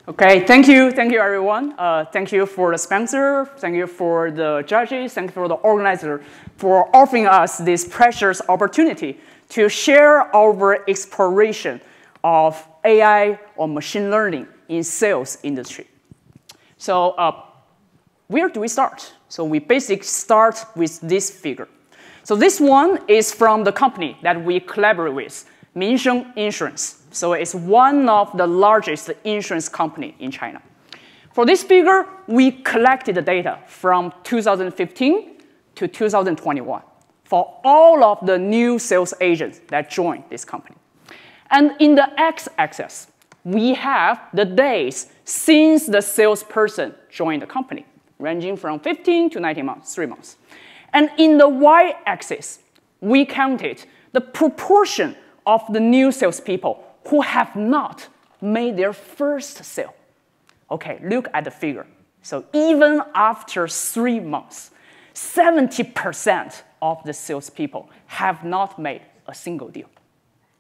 Okay, thank you everyone. Thank you for the sponsor, thank you for the judges, thank you for the organizer for offering us this precious opportunity to share our exploration of AI or machine learning in sales industry. So where do we start? So we basically start with this figure. So this one is from the company that we collaborate with, Minsheng Insurance. So it's one of the largest insurance company in China. For this figure, we collected the data from 2015 to 2021 for all of the new sales agents that joined this company. And in the x-axis, we have the days since the salesperson joined the company, ranging from 15 to 19 months, 3 months. And in the y-axis, we counted the proportion of the new salespeople who have not made their first sale. Okay, look at the figure. So even after 3 months, 70% of the salespeople have not made a single deal.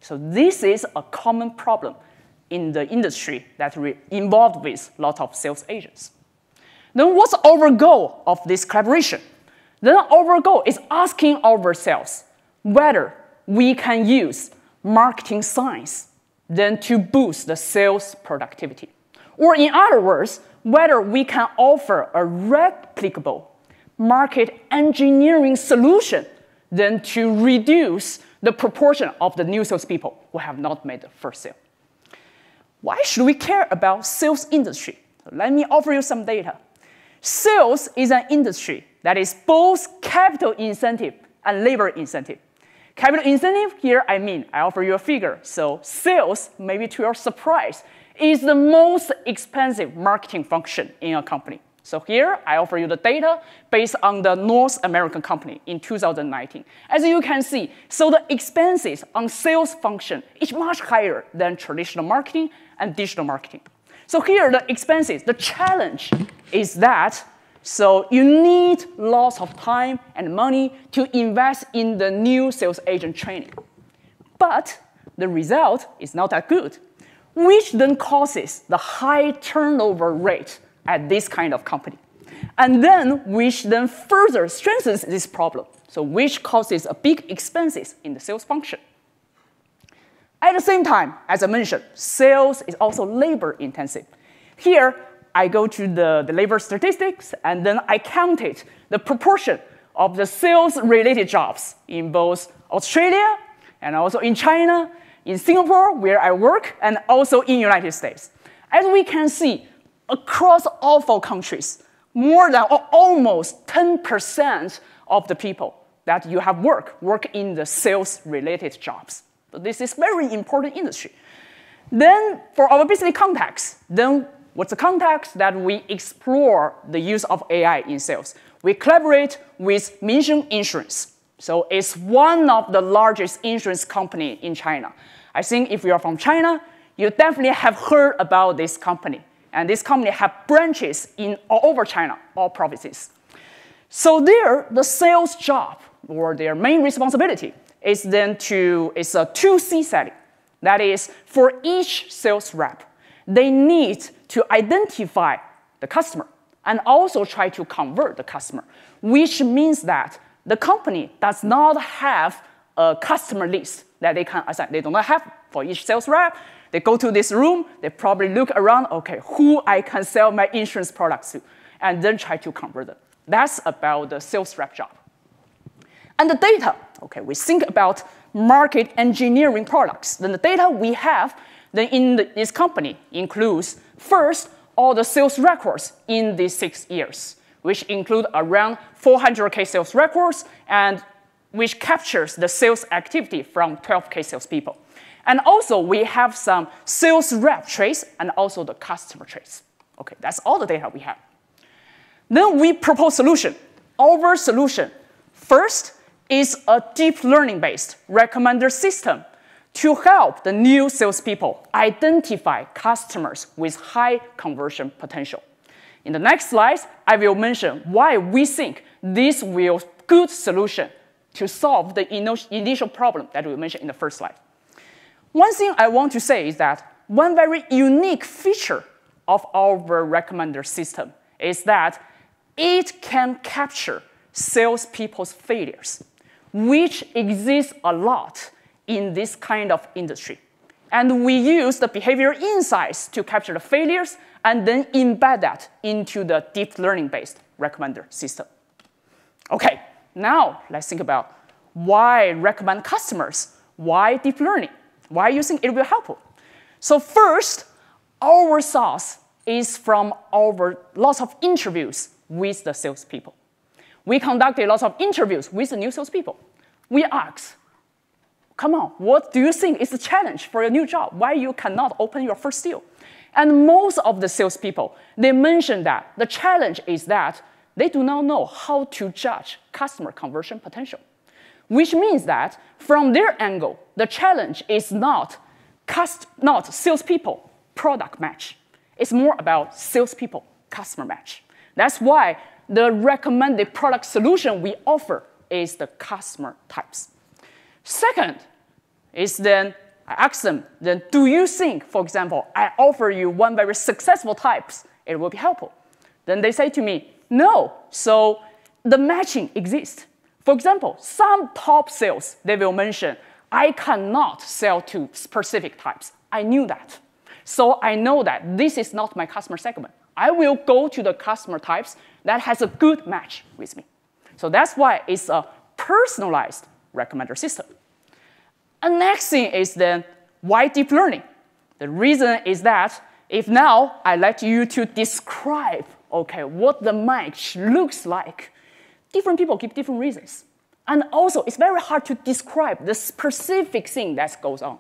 So this is a common problem in the industry that we're involved with lots of sales agents. Then what's our goal of this collaboration? Then our goal is asking ourselves whether we can use marketing science then to boost the sales productivity. Or in other words, whether we can offer a replicable market engineering solution then to reduce the proportion of the new salespeople who have not made the first sale. Why should we care about sales industry? Let me offer you some data. Sales is an industry that is both capital incentive and labor incentive. Capital incentive, here I offer you a figure. So sales, maybe to your surprise, is the most expensive marketing function in a company. So here I offer you the data based on the North American company in 2019. As you can see, so the expenses on sales function is much higher than traditional marketing and digital marketing. So here the expenses, the challenge is that so you need lots of time and money to invest in the new sales agent training. But the result is not that good, which then causes the high turnover rate at this kind of company. And then which then further strengthens this problem, so which causes a big expenses in the sales function. At the same time, as I mentioned, sales is also labor intensive. Here, I go to the labor statistics, and then I counted the proportion of the sales-related jobs in both Australia and also in China, in Singapore, where I work, and also in the United States. As we can see, across all 4 countries, more than or almost 10% of the people that you have work in the sales-related jobs. So this is very important industry. Then for our business context, then what's the context that we explore the use of AI in sales? We collaborate with Minsheng Insurance. So it's one of the largest insurance company in China. I think if you are from China, you definitely have heard about this company. And this company have branches in all over China, all provinces. So there, the sales job, or their main responsibility, is then it's a 2C setting. That is, for each sales rep, they need to identify the customer and also try to convert the customer, which means that the company does not have a customer list that they can assign. They do not have for each sales rep. They go to this room, they probably look around, okay, who I can sell my insurance products to, and then try to convert them. That's about the sales rep job. And the data, okay, we think about market engineering products. Then the data we have then in this company includes, first, all the sales records in these 6 years, which include around 400K sales records, and which captures the sales activity from 12K salespeople. And also, we have some sales rep trace and also the customer trace. Okay, that's all the data we have. Then we propose solution. Our solution, first, is a deep learning-based recommender system to help the new salespeople identify customers with high conversion potential. In the next slides, I will mention why we think this will be a good solution to solve the initial problem that we mentioned in the first slide. One thing I want to say is that one very unique feature of our recommender system is that it can capture salespeople's failures, which exists a lot in this kind of industry. And we use the behavioral insights to capture the failures and then embed that into the deep learning-based recommender system. Okay, now let's think about why recommend customers, why deep learning, why you think it will help. So first, our source is from our lots of interviews with the salespeople. We conducted lots of interviews with the new salespeople. We asked, come on, what do you think is the challenge for your new job? Why you cannot open your first deal? And most of the salespeople, they mentioned that the challenge is that they do not know how to judge customer conversion potential, which means that from their angle, the challenge is not salespeople product match. It's more about salespeople customer match. That's why the recommended product solution we offer is the customer types. Second is then I ask them, then do you think, for example, I offer you one very successful types, it will be helpful? Then they say to me, no, so the matching exists. For example, some top sales, they will mention, I cannot sell to specific types. I knew that. So I know that this is not my customer segment. I will go to the customer types that has a good match with me. So that's why it's a personalized recommender system. And next thing is then, why deep learning? The reason is that if now I let you to describe, okay, what the match looks like, different people give different reasons. And also, it's very hard to describe the specific thing that goes on.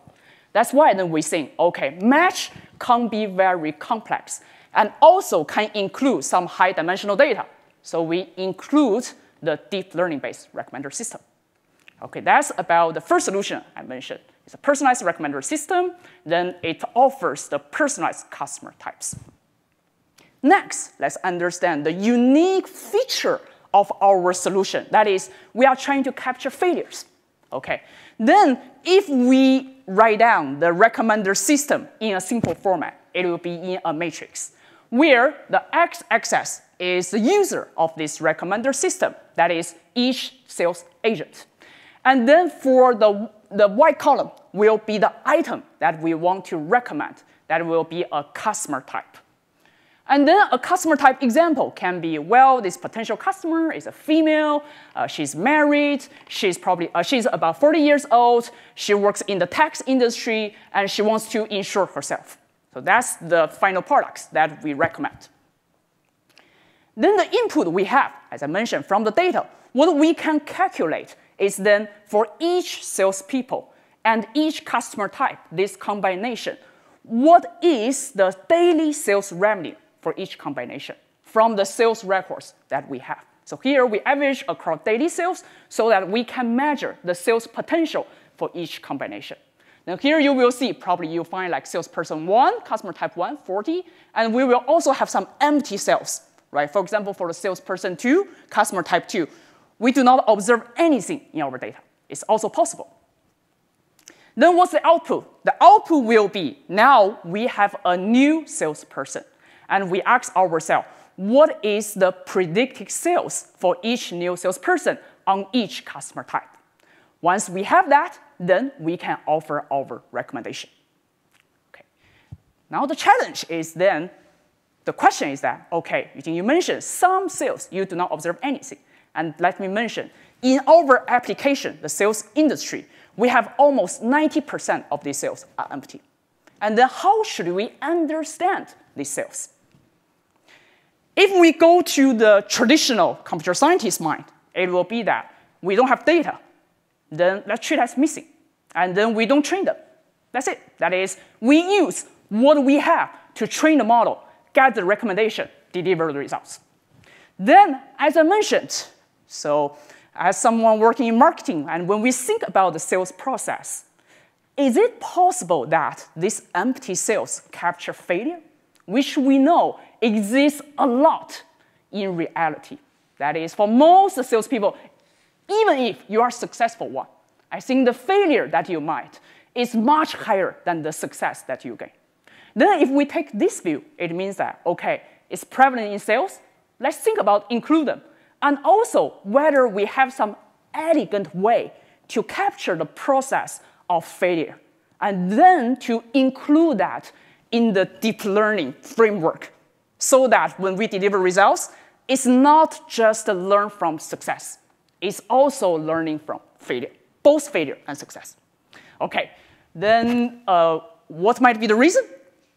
That's why then we think, okay, match can be very complex and also can include some high-dimensional data. So we include the deep learning-based recommender system. Okay, that's about the first solution I mentioned. It's a personalized recommender system. Then it offers the personalized customer types. Next, let's understand the unique feature of our solution. That is, we are trying to capture failures. Okay, then if we write down the recommender system in a simple format, it will be in a matrix, where the x-axis is the user of this recommender system. That is, each sales agent. And then for the white column will be the item that we want to recommend. That will be a customer type. And then a customer type example can be, well, this potential customer is a female, she's married, she's about 40 years old, she works in the tax industry, and she wants to insure herself. So that's the final products that we recommend. Then the input we have, as I mentioned, from the data, what we can calculate is then for each salespeople and each customer type, this combination, what is the daily sales revenue for each combination from the sales records that we have. So here we average across daily sales so that we can measure the sales potential for each combination. Now here you will see, probably you'll find like salesperson 1, customer type 1, 40, and we will also have some empty sales, right? For example, for the salesperson 2, customer type 2, we do not observe anything in our data. It's also possible. Then what's the output? The output will be, now we have a new salesperson, and we ask ourselves, what is the predicted sales for each new salesperson on each customer type? Once we have that, then we can offer our recommendation. Okay. Now the challenge is then, the question is that, okay, you mentioned some sales, you do not observe anything. And let me mention, in our application, the sales industry, we have almost 90% of these sales are empty. And then how should we understand these sales? If we go to the traditional computer scientist mind, it will be that we don't have data. Then let's treat as missing. And then we don't train them. That's it. That is, we use what we have to train the model, get the recommendation, deliver the results. Then, as I mentioned, so as someone working in marketing, and when we think about the sales process, is it possible that this empty sales capture failure, which we know exists a lot in reality? That is, for most salespeople, even if you are a successful one, I think the failure that you might is much higher than the success that you gain. Then if we take this view, it means that, okay, it's prevalent in sales. Let's think about include them. And also whether we have some elegant way to capture the process of failure, and then to include that in the deep learning framework so that when we deliver results, it's not just learn from success. It's also learning from failure, both failure and success. Okay, then what might be the reason?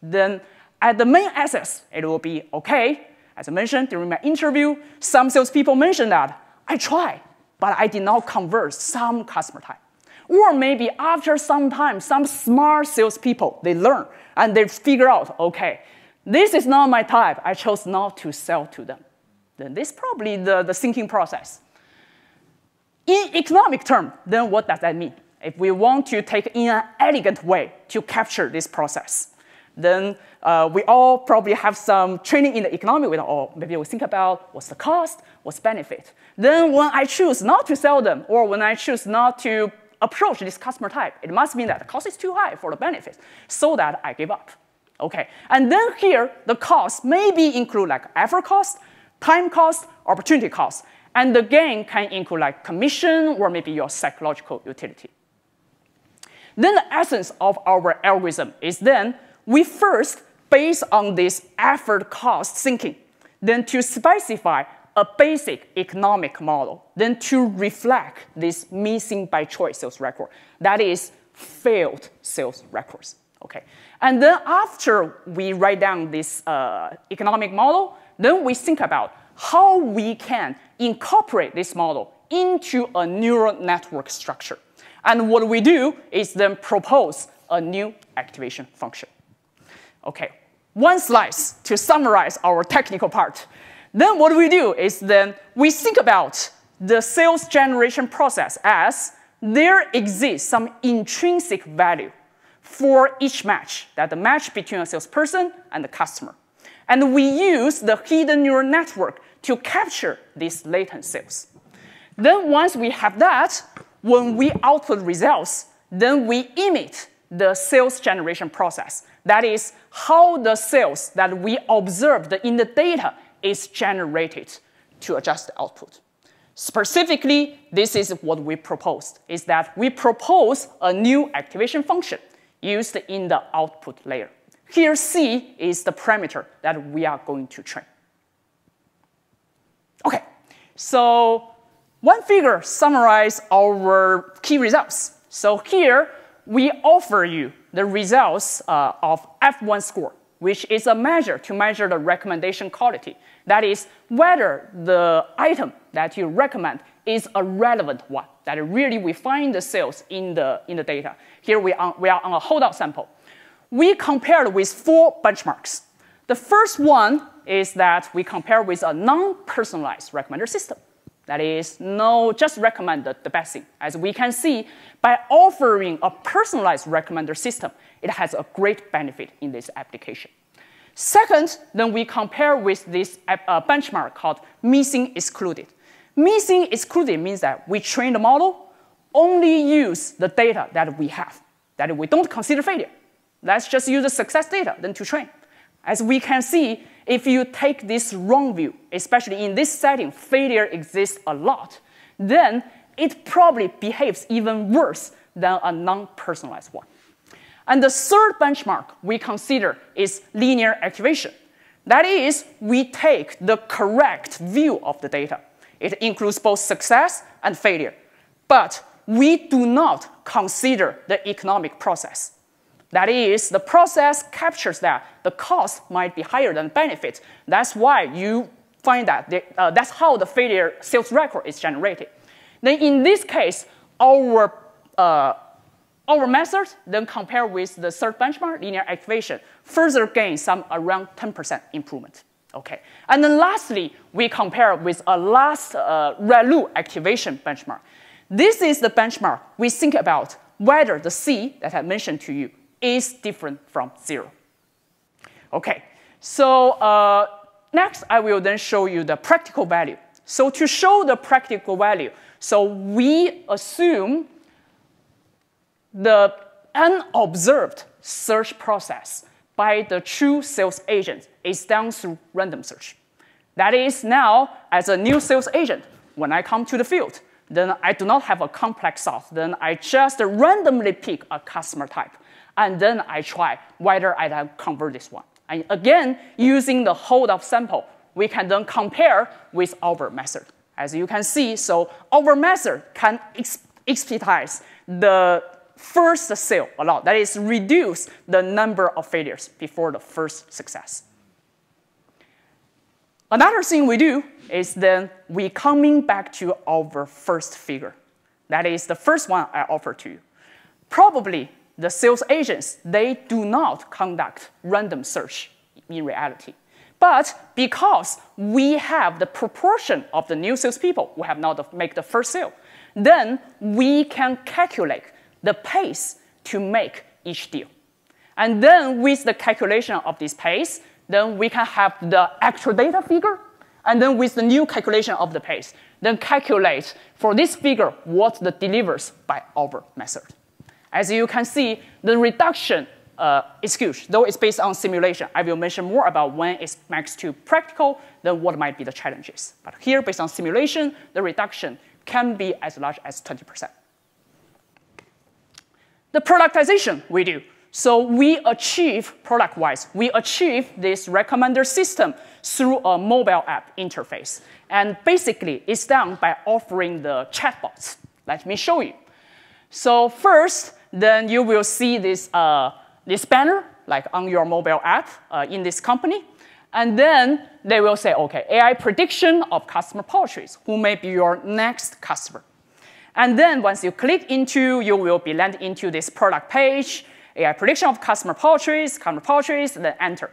Then at the main assets, it will be, okay, as I mentioned during my interview, some salespeople mentioned that I tried, but I did not convert some customer type. Or maybe after some time, some smart salespeople, they learn and they figure out, okay, this is not my type. I chose not to sell to them. Then this is probably the thinking process. In economic term, then what does that mean? If we want to take in an elegant way to capture this process, then we all probably have some training in the economic way, or maybe we think about what's the cost, what's benefit. Then when I choose not to sell them, or when I choose not to approach this customer type, it must mean that the cost is too high for the benefit, so that I give up. Okay, and then here, the cost maybe include like effort cost, time cost, opportunity cost, and the gain can include like commission or maybe your psychological utility. Then the essence of our algorithm is then we first, based on this effort cost thinking, then to specify a basic economic model, then to reflect this missing by choice sales record, that is failed sales records. Okay. And then after we write down this economic model, then we think about how we can incorporate this model into a neural network structure. And what we do is then propose a new activation function. Okay, one slice to summarize our technical part. Then what we do is then we think about the sales generation process as there exists some intrinsic value for each match, that the match between a salesperson and the customer. And we use the hidden neural network to capture these latent sales. Then once we have that, when we output results, then we emit the sales generation process. That is how the sales that we observed in the data is generated to adjust the output. Specifically, this is what we proposed, is that we propose a new activation function used in the output layer. Here, C is the parameter that we are going to train. Okay, so one figure summarizes our key results. So here, we offer you the results of F1 score, which is a measure to measure the recommendation quality. That is whether the item that you recommend is a relevant one, that really we find the sales in the data. Here we are on a holdout sample. We compared with 4 benchmarks. The first one is that we compare with a non-personalized recommender system. That is, no, just recommend the best thing. As we can see, by offering a personalized recommender system, it has a great benefit in this application. Second, then we compare with this benchmark called missing excluded. Missing excluded means that we train the model, only use the data that we have, that we don't consider failure. Let's just use the success data then to train. As we can see, if you take this wrong view, especially in this setting, failure exists a lot, then it probably behaves even worse than a non-personalized one. And the third benchmark we consider is linear activation. That is, we take the correct view of the data. It includes both success and failure. But we do not consider the economic process. That is, the process captures that the cost might be higher than benefit. That's why you find that that's how the failure sales record is generated. Then in this case, our method then compared with the third benchmark, linear activation, further gain some around 10% improvement. Okay. And then lastly, we compare with a last ReLU activation benchmark. This is the benchmark we think about whether the C that I mentioned to you is different from 0. Okay, so next I will then show you the practical value. So to show the practical value, so we assume the unobserved search process by the true sales agent is done through random search. That is, now, as a new sales agent, when I come to the field, then I do not have a complex sauce. Then I just randomly pick a customer type, and then I try whether I can convert this one. And again, using the hold of sample, we can then compare with our method. As you can see, so our method can expedite the first sale a lot. That is, reduce the number of failures before the first success. Another thing we do is then we coming back to our first figure. That is the first one I offered to you. Probably the sales agents, they do not conduct random search in reality. But because we have the proportion of the new salespeople who have not made the first sale, then we can calculate the pace to make each deal. And then with the calculation of this pace, then we can have the actual data figure, and then with the new calculation of the pace, then calculate for this figure what the delivers by our method. As you can see, the reduction is huge, though it's based on simulation. I will mention more about when it's max to practical, then what might be the challenges. But here, based on simulation, the reduction can be as large as 20%. The productization we do. So we achieve, product-wise, we achieve this recommender system through a mobile app interface. And basically, it's done by offering the chatbots. Let me show you. So first, then you will see this, this banner, like on your mobile app in this company. And then they will say, OK, AI prediction of customer purchase, who may be your next customer. And then once you click into, you will be landed into this product page, AI prediction of customer purchase, then enter.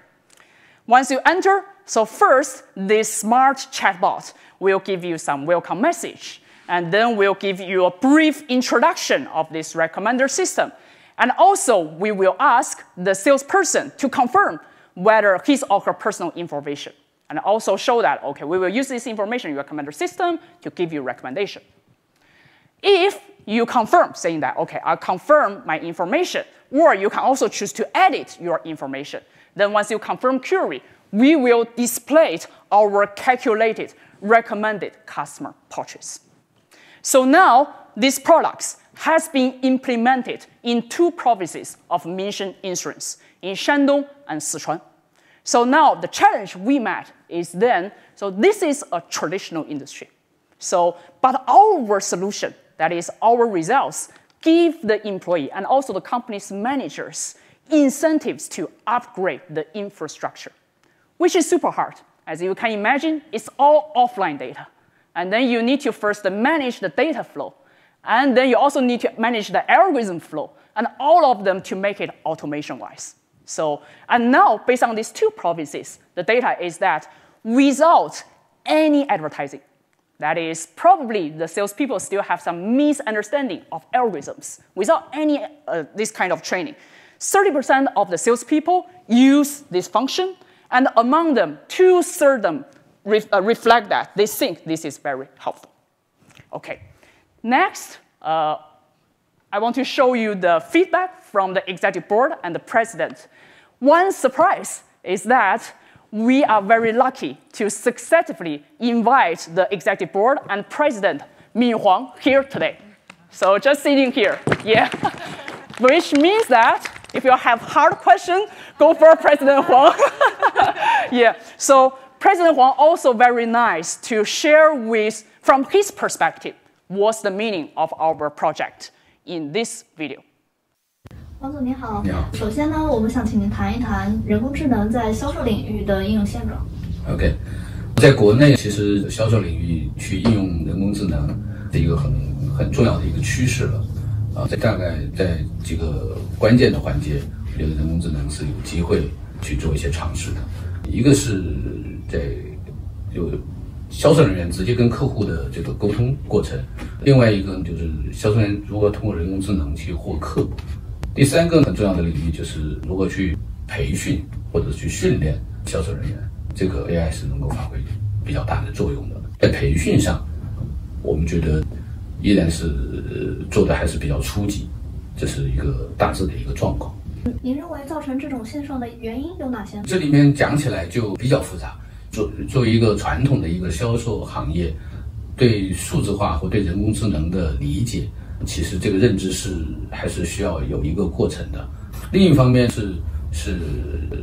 Once you enter, so first, this smart chatbot will give you some welcome message, and then we'll give you a brief introduction of this recommender system. And also, we will ask the salesperson to confirm whether his or her personal information, and also show that, OK, we will use this information in your recommender system to give you recommendation. If you confirm, saying that, OK, I'll confirm my information, or you can also choose to edit your information. Then once you confirm query, we will display our calculated recommended customer purchase. So now, these products has been implemented in 2 provinces of Minsheng Insurance, in Shandong and Sichuan. So now, the challenge we met is then, so this is a traditional industry. So, but our solution, that is our results, give the employee and also the company's managers incentives to upgrade the infrastructure, which is super hard. As you can imagine, it's all offline data. And then you need to first manage the data flow. And then you also need to manage the algorithm flow, and all of them to make it automation-wise. So, and now, based on these 2 provinces, the data is that without any advertising, that is, probably the salespeople still have some misunderstanding of algorithms without any this kind of training. 30% of the salespeople use this function, and among them, 2/3 them reflect that they think this is very helpful. OK, next, I want to show you the feedback from the executive board and the president. One surprise is that we are very lucky to successfully invite the executive board and president Min Huang here today. So just sitting here, yeah. Which means that if you have hard questions, go for President Huang. Yeah. So President Huang also very nice to share with, from his perspective, what's the meaning of our project in this video. 王总您好，首先呢，我们想请您谈一谈人工智能在销售领域的应用现状。OK， 在国内其实销售领域去应用人工智能的一个很重要的一个趋势了。大概在几个关键的环节，我觉得人工智能是有机会去做一些尝试的。一个是在有销售人员直接跟客户的这个沟通过程，另外一个就是销售人员如何通过人工智能去获客。第3个很重要的领域就是如何去培训或者去训练销售人员，这个 AI 是能够发挥比较大的作用的。在培训上，我们觉得依然是做的还是比较初级，这是一个大致的一个状况。您认为造成这种现象的原因有哪些？这里面讲起来就比较复杂。作为一个传统的一个销售行业，对数字化或对人工智能的理解，其实这个认知还是需要有一个过程的。另一方面是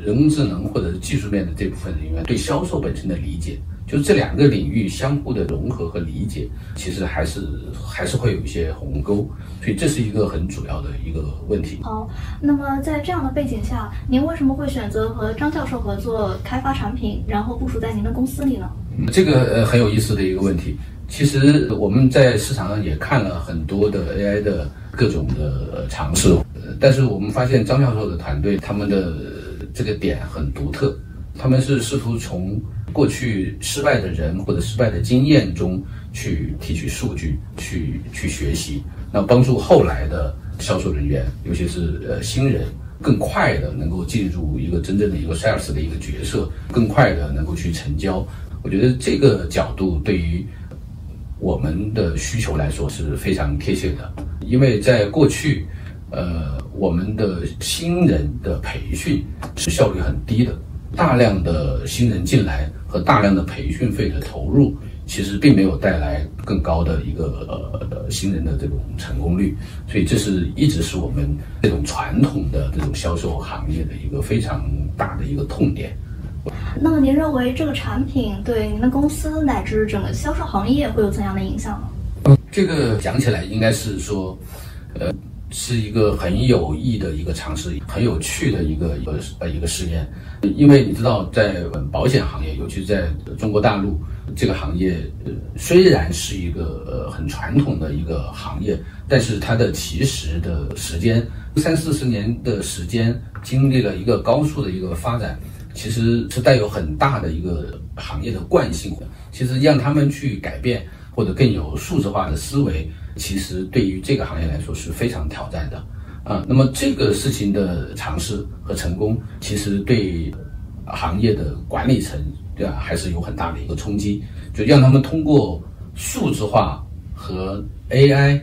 人工智能或者是技术面的这部分人员对销售本身的理解，就是这两个领域相互的融合和理解，其实还是会有一些鸿沟，所以这是一个很主要的一个问题。好，那么在这样的背景下，您为什么会选择和张教授合作开发产品，然后部署在您的公司里呢？这个很有意思的一个问题。其实我们在市场上也看了很多的 AI 的各种的尝试，但是我们发现张教授的团队他们的这个点很独特，他们是试图从过去失败的人或者失败的经验中去提取数据，去学习，那帮助后来的销售人员，尤其是新人，更快的能够进入一个真正的一个 sales 的一个角色，更快的能够去成交。我觉得这个角度对于我们的需求来说是非常贴切的，因为在过去，我们的新人的培训是效率很低的，大量的新人进来和大量的培训费的投入，其实并没有带来更高的一个新人的这种成功率，所以这一直是我们这种传统的这种销售行业的一个非常大的一个痛点。那么您认为这个产品对您的公司乃至整个销售行业会有怎样的影响呢？这个讲起来应该是说，是一个很有益的一个尝试，很有趣的一个试验。因为你知道，在保险行业，尤其在中国大陆这个行业，虽然是一个很传统的一个行业，但是它的其实的时间30-40年的时间，经历了一个高速的一个发展。其实是带有很大的一个行业的惯性的，其实让他们去改变或者更有数字化的思维，其实对于这个行业来说是非常挑战的那么这个事情的尝试和成功，其实对行业的管理层还是有很大的一个冲击，就让他们通过数字化和 AI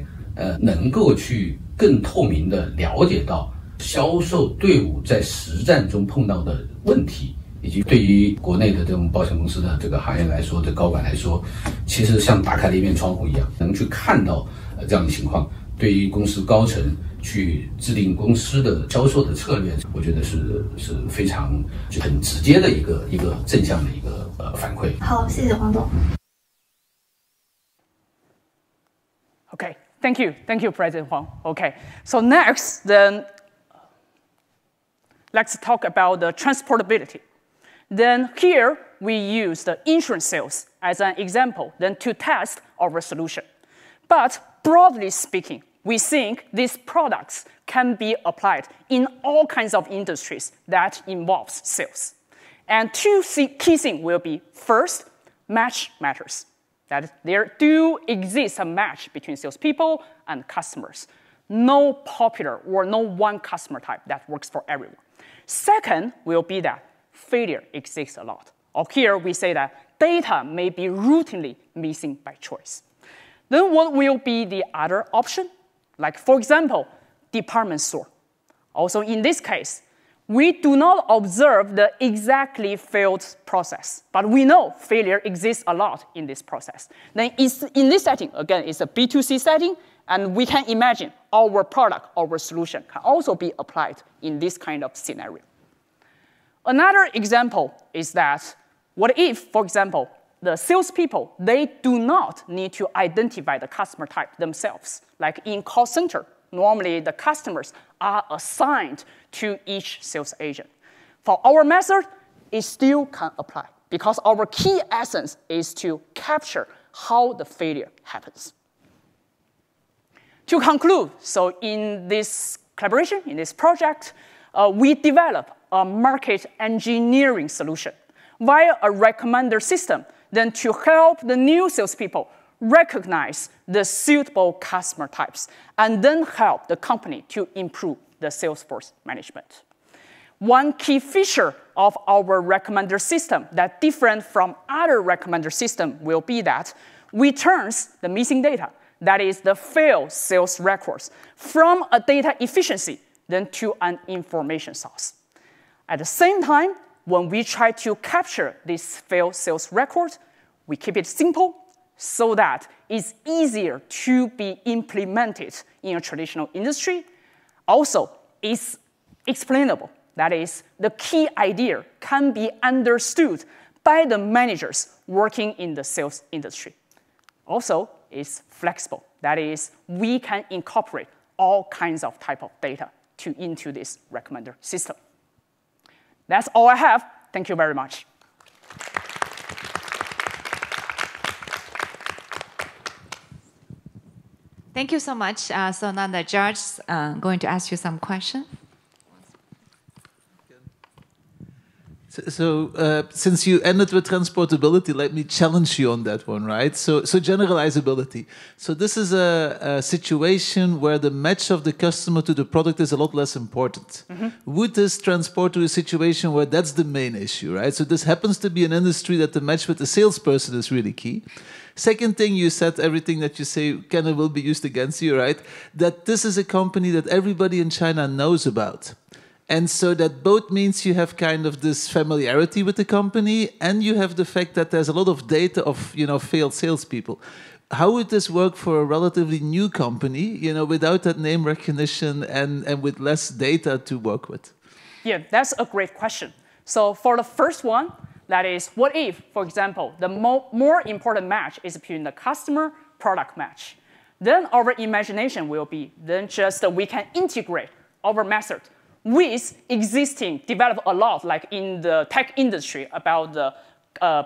能够去更透明的了解到销售队伍在实战中碰到的问题，以及对于国内的这种保险公司的这个行业来说，对高管来说，其实像打开了一面窗户一样，能去看到这样的情况。对于公司高层去制定公司的销售的策略，我觉得是非常很直接的一个正向的一个反馈。好，谢谢黄总。Okay, thank you, President Huang. Okay, so next then. Let's talk about the transportability. Then here we use the insurance sales as an example then to test our solution. But broadly speaking, we think these products can be applied in all kinds of industries that involves sales. And two key things will be, first, match matters. That is, there do exist a match between salespeople and customers. No popular or no one customer type that works for everyone. Second will be that failure exists a lot. Or here we say that data may be routinely missing by choice. Then what will be the other option? Like, for example, department store. Also in this case, we do not observe the exactly failed process, but we know failure exists a lot in this process. Then in this setting, again, it's a B2C setting, and we can imagine our product, our solution can also be applied in this kind of scenario. Another example is that what if, for example, the salespeople, they do not need to identify the customer type themselves. Like in call center, normally the customers are assigned to each sales agent. For our method, it still can apply because our key essence is to capture how the failure happens. To conclude, so in this collaboration, in this project, we develop a market engineering solution via a recommender system then to help the new salespeople recognize the suitable customer types and then help the company to improve the sales force management. One key feature of our recommender system that different from other recommender system will be that we turn the missing data, that is the failed sales records, from a data efficiency than to an information source. At the same time, when we try to capture this failed sales record, we keep it simple so that it's easier to be implemented in a traditional industry. Also, it's explainable. That is, the key idea can be understood by the managers working in the sales industry. Also, it's flexible. That is, we can incorporate all kinds of type of data into this recommender system. That's all I have. Thank you very much. Thank you so much. So now the judge is going to ask you some questions. So since you ended with transportability, let me challenge you on that one, right? So generalizability. So this is a situation where the match of the customer to the product is a lot less important. Would this transport to a situation where that's the main issue, right? So this happens to be an industry that the match with the salesperson is really key. Second thing, you said everything that you say kind of will be used against you, right? That this is a company that everybody in China knows about. And so that both means you have kind of this familiarity with the company, and you have the fact that there's a lot of data of, you know, failed salespeople. How would this work for a relatively new company, you know, without that name recognition and with less data to work with? Yeah, that's a great question. So for the first one, that is, what if, for example, the more important match is between the customer-product match? Then our imagination will be, then just we can integrate our method with existing, developed a lot, like in the tech industry, about the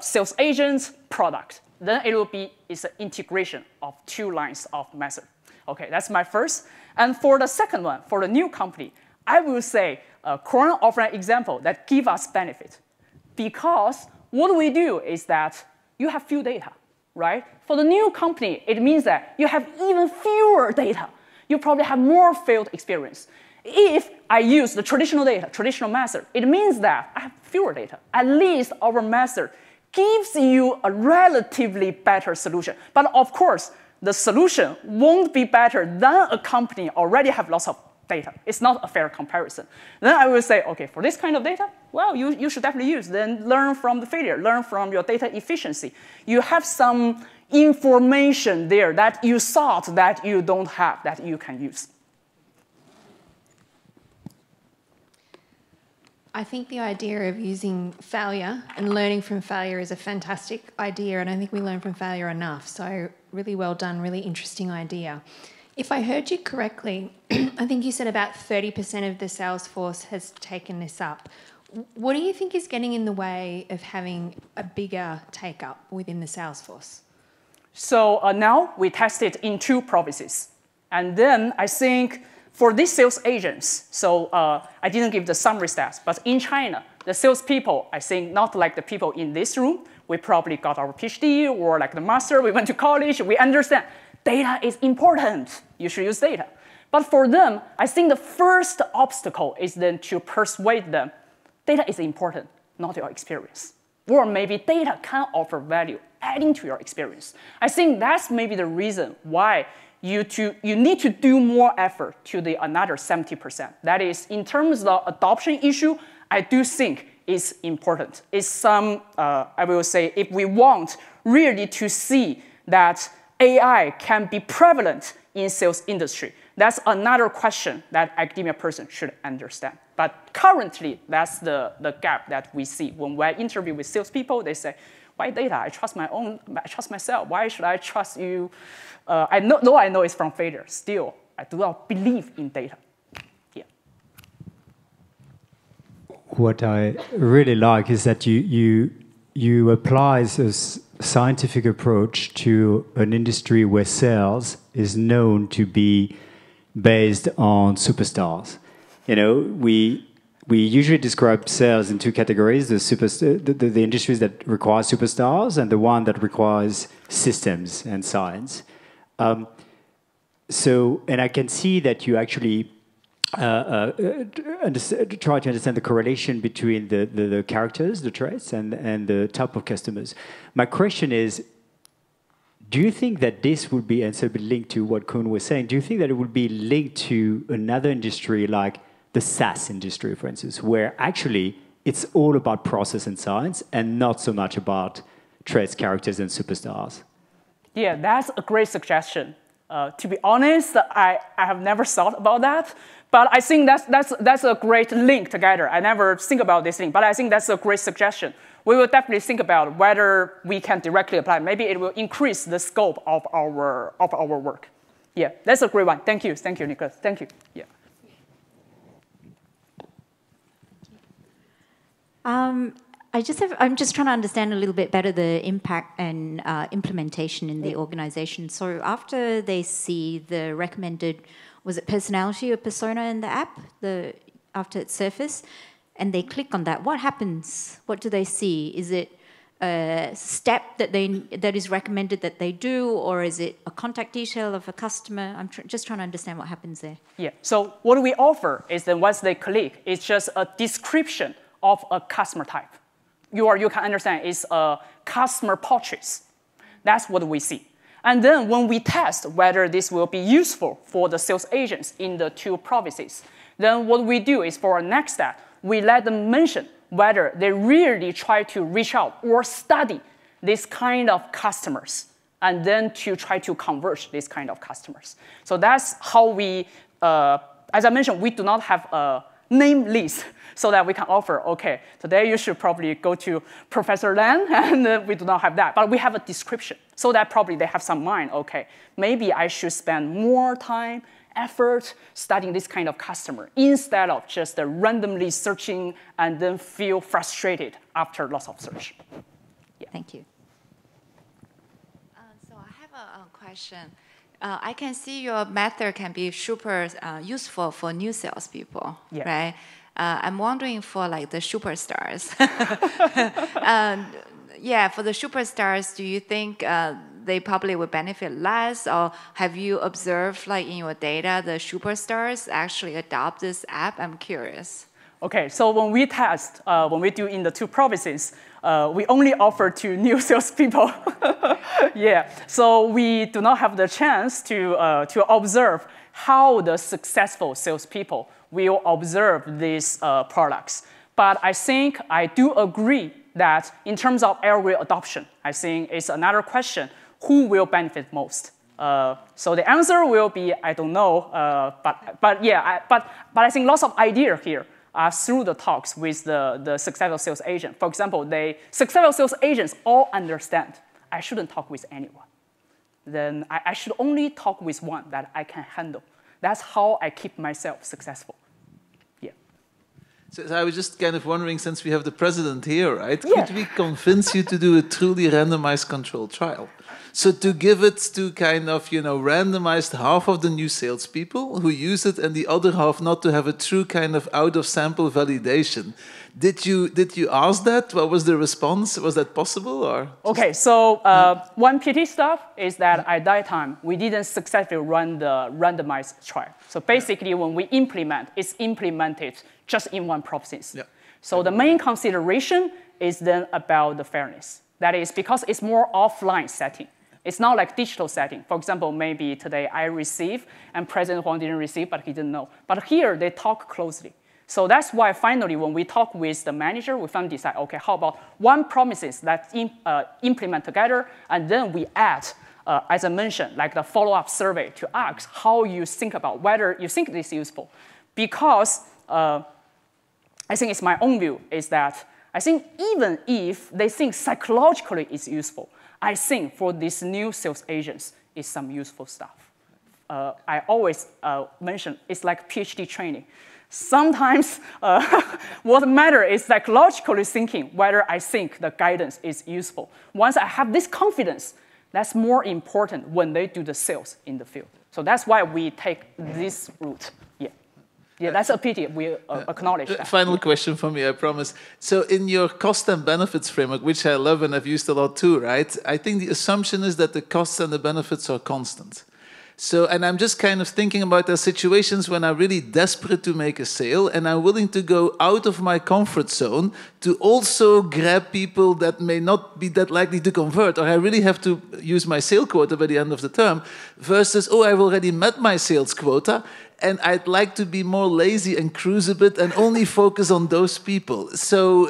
sales agents product. Then it will be, it's an integration of 2 lines of method. Okay, that's my first. And for the second one, for the new company, I will say Korean offer an example that give us benefit. Because what we do is that you have few data, right? For the new company, it means that you have even fewer data. You probably have more failed experience. If I use the traditional data, traditional method, it means that I have fewer data. At least our method gives you a relatively better solution. But of course, the solution won't be better than a company already have lots of data. It's not a fair comparison. Then I will say, okay, for this kind of data, well, you should definitely use. Then learn from the failure, learn from your data efficiency. You have some information there that you thought that you don't have that you can use. I think the idea of using failure and learning from failure is a fantastic idea, and I think we learn from failure enough. So really well done, really interesting idea. If I heard you correctly, I think you said about 30% of the sales force has taken this up. What do you think is getting in the way of having a bigger take-up within the sales force? So now we tested in 2 provinces. And then I think for these sales agents, so I didn't give the summary stats, but in China, the salespeople, I think not like the people in this room, we probably got our PhD or like the master, we went to college, we understand data is important, you should use data. But for them, I think the first obstacle is then to persuade them, data is important, not your experience. Or maybe data can offer value, adding to your experience. I think that's maybe the reason why you need to do more effort to the another 70%. That is, in terms of the adoption issue, I do think is important. It's some, I will say, if we want really to see that AI can be prevalent in sales industry, that's another question that academia person should understand. But currently, that's the gap that we see. When we interview with salespeople, they say, why data? I trust myself. Why should I trust you? I know it's from failure. Still, I do not believe in data. Yeah. What I really like is that you apply this scientific approach to an industry where sales is known to be based on superstars. You know, we usually describe sales in 2 categories: the industries that require superstars and the one that requires systems and science. And I can see that you actually try to understand the correlation between the characters, the traits, and the type of customers. My question is, do you think that this would be, and so be linked to what Kun was saying, do you think that it would be linked to another industry like the SaaS industry, for instance, where actually it's all about process and science and not so much about traits, characters, and superstars? Yeah, that's a great suggestion. To be honest, I have never thought about that, but I think that's a great link together. I never think about this thing, but I think that's a great suggestion. We will definitely think about whether we can directly apply. Maybe it will increase the scope of our work. Yeah, that's a great one. Thank you, Nicholas. Thank you. Yeah. I'm just trying to understand a little bit better the impact and implementation in the organization. So after they see the recommended, was it personality or persona in the app, after it's surfaced, and they click on that, what happens? What do they see? Is it a step that is recommended that they do, or is it a contact detail of a customer? I'm just trying to understand what happens there. Yeah, so what we offer is that once they click, it's just a description of a customer type. You can understand it's a customer portraits. That's what we see. And then when we test whether this will be useful for the sales agents in the 2 provinces, then what we do is for our next step, we let them mention whether they really try to reach out or study this kind of customers, and then to try to convert this kind of customers. So that's how we, as I mentioned, we do not have a name list so that we can offer, okay, today you should probably go to Professor Lan, and we do not have that. But we have a description so that probably they have some mind, okay, maybe I should spend more time, effort studying this kind of customer instead of just randomly searching and then feel frustrated after lots of search. Yeah. Thank you. So I have a question. I can see your method can be super useful for new salespeople, right? I'm wondering for like the superstars. Yeah, for the superstars, do you think they probably would benefit less, or have you observed like in your data the superstars actually adopt this app? I'm curious. Okay, so when we test, when we do in the 2 provinces, we only offer to new salespeople. Yeah, so we do not have the chance to observe how the successful salespeople will observe these products. But I think I do agree that in terms of algorithm adoption, I think it's another question, who will benefit most? So the answer will be, I don't know, but I think lots of ideas here are through the talks with the successful sales agent. For example, successful sales agents all understand I shouldn't talk with anyone. Then I should only talk with one that I can handle. That's how I keep myself successful. Yeah. So I was just kind of wondering, since we have the president here, right? Yeah. Could we convince you to do a truly randomized controlled trial? So to give it to kind of, randomized half of the new salespeople who use it and the other half not to have a true kind of out-of-sample validation. Did you ask that? What was the response? Was that possible? Or okay, so one pity stuff is that at that time, we didn't successfully run the randomized trial. So basically, when we implement, it's implemented just in 1 province. Yeah. So the main consideration is then about the fairness. That is because it's more offline setting. It's not like digital setting. For example, maybe today I receive and President Huang didn't receive, but he didn't know. But here they talk closely. So that's why finally when we talk with the manager, we finally decide, okay, how about 1 promises that implement together, and then we add, as I mentioned, like the follow-up survey to ask how you think about whether you think this is useful. Because I think it's my own view is that I think even if they think psychologically it's useful, I think for these new sales agents, it's some useful stuff. I always mention it's like PhD training. Sometimes what matters is psychologically thinking whether I think the guidance is useful. Once I have this confidence, that's more important when they do the sales in the field. So that's why we take this route. Yeah, that's a pity. We acknowledge that. Final question for me, I promise. So in your cost and benefits framework, which I love and I've used a lot too, right? I think the assumption is that the costs and the benefits are constant. So, and I'm just kind of thinking about the situations when I'm really desperate to make a sale and I'm willing to go out of my comfort zone to also grab people that may not be that likely to convert, or I really have to use my sale quota by the end of the term, versus, oh, I've already met my sales quota and I'd like to be more lazy and cruise a bit and only focus on those people. So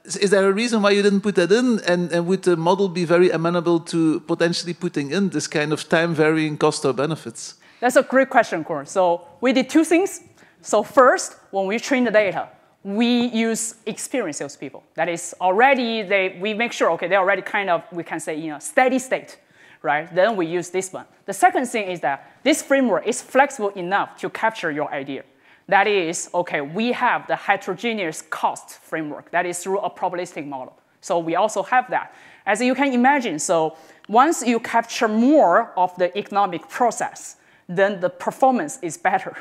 is there a reason why you didn't put that in? And would the model be very amenable to potentially putting in this kind of time-varying cost or benefits? That's a great question, Cor. So we did two things. So first, when we train the data, we use experienced salespeople. That is already, we make sure, okay, they're already kind of, we can say, in a steady state, right? Then we use this one. The second thing is that this framework is flexible enough to capture your idea. That is, okay, we have the heterogeneous cost framework. That is through a probabilistic model. So we also have that. As you can imagine, so once you capture more of the economic process, then the performance is better.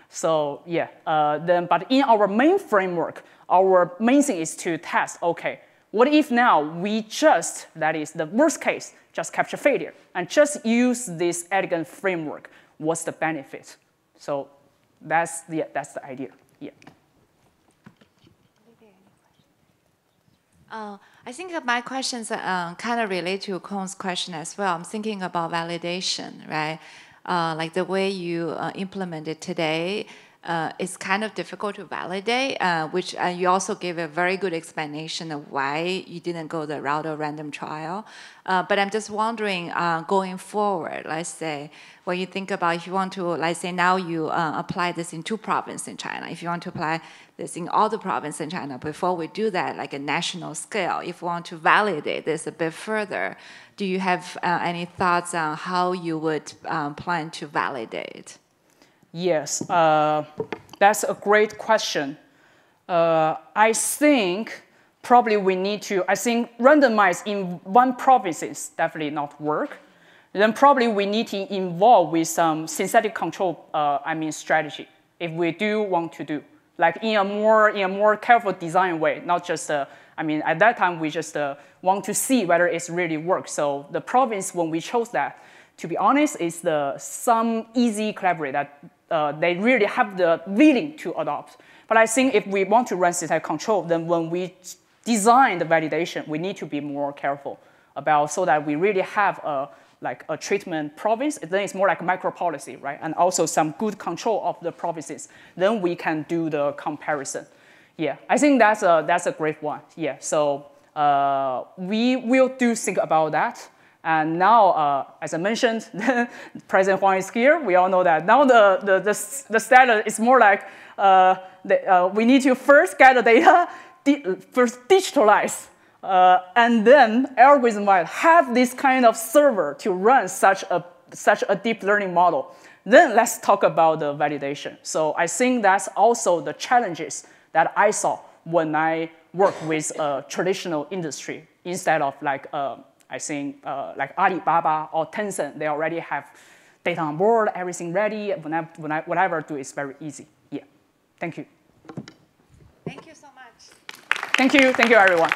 So yeah, but in our main framework, our main thing is to test, okay, what if now we just, that is the worst case, just capture failure and just use this elegant framework? What's the benefit? So that's the idea. Yeah. I think that my questions kind of relate to Kong's question as well. I'm thinking about validation, right? Like the way you implement it today, it's kind of difficult to validate, which you also gave a very good explanation of why you didn't go the route of random trial. But I'm just wondering, going forward, let's say, when you think about if you want to, let's say now you apply this in 2 provinces in China, if you want to apply this in all the provinces in China, before we do that, like a national scale, if we want to validate this a bit further, do you have any thoughts on how you would plan to validate? Yes, that's a great question. I think probably we need to, I think randomize in 1 province is definitely not work. Then probably we need to involve with some synthetic control, strategy, if we do want to do. Like in a more careful design way, not just, at that time we just want to see whether it's really works. So the province, when we chose that, to be honest, is some easy collaborate that they really have the willing to adopt. But I think if we want to run synthetic control, then when we design the validation, we need to be more careful about so that we really have a treatment province. Then it's more like a micro policy, right? And also some good control of the provinces. Then we can do the comparison. Yeah, I think that's a great one. Yeah, so we will think about that. And now, as I mentioned, President Huang is here. We all know that. Now the status is more like we need to first get the data, first digitalize, and then algorithm might have this kind of server to run such a deep learning model. Then let's talk about the validation. So I think that's also the challenges that I saw when I work with a traditional industry instead of like Alibaba or Tencent. They already have data on board, everything ready. Whatever I do is very easy. Yeah. Thank you. Thank you so much. Thank you everyone.